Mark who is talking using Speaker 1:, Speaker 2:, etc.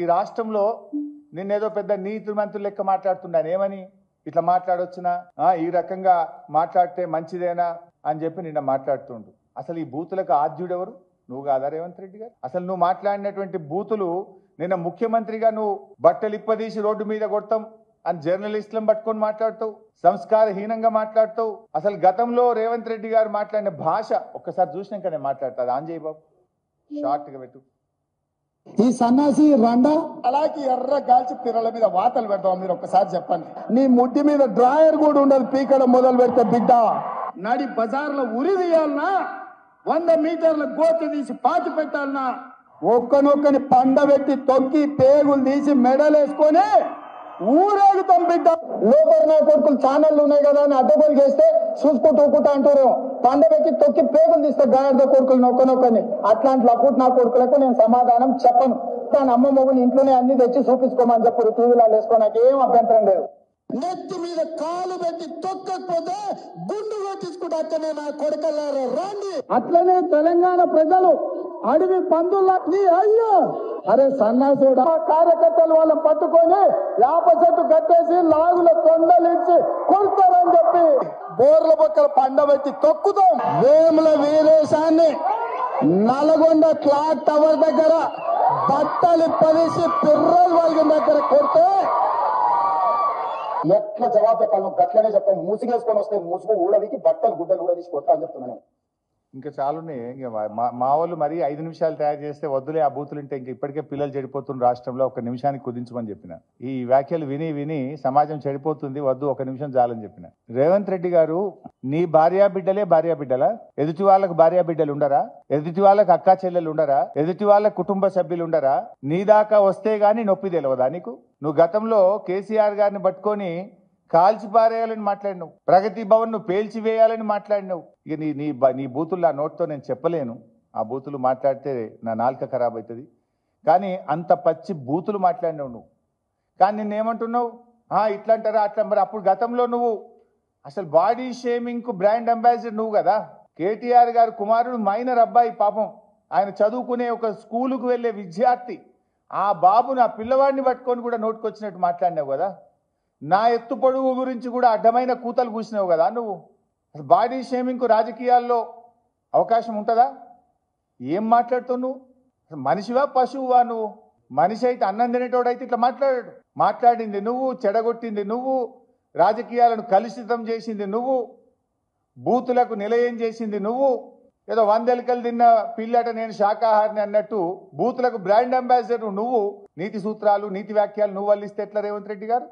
Speaker 1: ఈ రాష్ట్రంలో నిన్నేదో పెద్ద నీతి మంత్రులు లెక్క మాట్లాడుతున్నాను. ఏమని ఇట్లా మాట్లాడొచ్చునా, ఈ రకంగా మాట్లాడితే మంచిదేనా అని చెప్పి నిన్న మాట్లాడుతుండు. అసలు ఈ బూతులకు ఆద్యుడెవరు? నువ్వు కాదా రేవంత్ రెడ్డి గారు? అసలు నువ్వు మాట్లాడినటువంటి బూతులు నిన్న ముఖ్యమంత్రిగా నువ్వు బట్టలు ఇప్పదీసి రోడ్డు మీద కొడతాం అని జర్నలిస్టులను పట్టుకొని మాట్లాడుతావు, సంస్కారహీనంగా మాట్లాడుతావు. అసలు గతంలో రేవంత్ రెడ్డి గారు మాట్లాడిన భాష ఒక్కసారి చూసినాక నేను మాట్లాడతాను. ఆంజయ్ బాబు షార్ట్ గా పెట్టు.
Speaker 2: ఈ సన్నాసి రండా
Speaker 3: అలాగే ఎర్ర గాల్చి పిర్రల మీద వాతలు పెడతాం. మీరు ఒక్కసారి చెప్పండి.
Speaker 2: నీ ముడ్డి మీద డ్రాయర్ కూడా ఉండదు, పీకడం మొదలు పెడితే బిడ్డ
Speaker 3: నడి బజార్లో ఉరి తీయాలనా, 100 మీటర్ల గోతి తీసి పాతి పెట్టాలనా,
Speaker 2: ఒక్కనొక్కని పండబెట్టి తొక్కి పేగులు తీసి మెడలేసుకొని ఊరేగుతాం బిడ్డ. లోపల నా కొడుకులు ఛానళ్ళు ఉన్నాయి కదా అని అడ్డగోలు చేస్తే చూసుకుంటూ ఊకుంటా అంటారు. పండబెట్టి తొక్కి పేగులు తీస్తే గాడిద కొడుకులు నొక్కనొక్కని. అట్లాంటి లప్పుడు నా కొడుకులకు నేను సమాధానం చెప్పను. కానీ అమ్మ మొగుని ఇంట్లోనే అన్ని తెచ్చి చూపించుకోమని చెప్పారు. టీవీలో వేసుకో, నాకేం అభ్యంతరం లేదు. నెత్తి మీద కాలు పెట్టి తొక్కకపోతే గుండు కొట్టించుకుంటా అక్కనే నా కొడుకల్లారా రాండి. అట్లనే తెలంగాణ ప్రజలు అడవి పందుల్లా అయ్యో అరే సన్నాసుడు కార్యకర్తలు వాళ్ళని పట్టుకొని యాప చెట్టు కట్టేసి లాగుల తొండలు ఇచ్చి కొడతారని చెప్పి బోర్ల పక్కల పండబెట్టి తొక్కుతాం. వేముల వీరేశాన్ని నల్గొండ క్లాక్ టవర్ దగ్గర బట్టలు పదిసి పిర్రలు వాళ్ళ దగ్గర కొడితే ఎట్లా జవాబు చెప్పాలి? గట్లనే చెప్తాను. మూసిగేసుకొని వస్తే మూసుకు ఊడవికి బట్టలు గుడ్డలు కూడా తీసి కొడతా అని చెప్తున్నాను.
Speaker 1: ఇంకా చాలున్నాయి. ఇంకా మా వాళ్ళు మరి 5 నిమిషాలు తయారు చేస్తే వద్దులే ఆ బూతులు ఉంటే ఇంక ఇప్పటికే పిల్లలు చెడిపోతున్న రాష్ట్రంలో 1 నిమిషానికి కుదించమని చెప్పిన. ఈ వ్యాఖ్యలు విని విని సమాజం చెడిపోతుంది, వద్దు 1 నిమిషం చాలని చెప్పిన. రేవంత్ రెడ్డి గారు, నీ భార్యా బిడ్డలా? ఎదుటి వాళ్ళకు భార్యా బిడ్డలు ఉండరా? ఎదుటి వాళ్ళకు అక్కా చెల్లెలు ఉండరా? ఎదుటి వాళ్ళ కుటుంబ సభ్యులు ఉండరా? నీ దాకా వస్తే గానీ నొప్పి తెలియదా నీకు? నువ్వు గతంలో కేసీఆర్ గారిని పట్టుకొని కాల్చి పారేయాలని మాట్లాడినావు, ప్రగతి భవన్ ను పేల్చివేయాలని మాట్లాడినావు. ఇక నీ బూతులు ఆ నోట్తో నేను చెప్పలేను. ఆ బూతులు మాట్లాడితే నా నాలుక ఖరాబ్ అవుతుంది. కానీ అంత పచ్చి బూతులు మాట్లాడినావు నువ్వు. కానీ నిన్నేమంటున్నావు? ఇట్లా అంటారా అట్లా. మరి అప్పుడు గతంలో నువ్వు అసలు బాడీ షేమింగ్ కు బ్రాండ్ అంబాసిడర్ నువ్వు కదా. కేటీఆర్ గారు కుమారుడు మైనర్ అబ్బాయి, పాపం ఆయన చదువుకునే ఒక స్కూలుకు వెళ్లే విద్యార్థి. ఆ బాబుని, ఆ పిల్లవాడిని పట్టుకొని కూడా నోటుకొచ్చినట్టు మాట్లాడినావు కదా. నా ఎత్తు పొడుగు గురించి కూడా అడ్డమైన కూతలు కూసినావు కదా నువ్వు. బాడీ షేమింగ్ కు రాజకీయాల్లో అవకాశం ఉంటుందా? ఏం మాట్లాడుతావు నువ్వు? మనిషివా పశువువా నువ్వు? మనిషి అయితే అన్నం తినేటోడైతే ఇట్లా మాట్లాడాడు. మాట్లాడింది నువ్వు, చెడగొట్టింది నువ్వు, రాజకీయాలను కలుషితం చేసింది నువ్వు, బూతులకు నిలయం చేసింది నువ్వు. ఏదో 100 ఎలుకలు తిన్న పిల్లట నేను శాకాహారిని అన్నట్టు బూతులకు బ్రాండ్ అంబాసిడర్ నువ్వు. నీతి సూత్రాలు, నీతి వ్యాఖ్యలు నువ్వు వల్లిస్తే ఎట్లా రేవంత్ రెడ్డి గారు?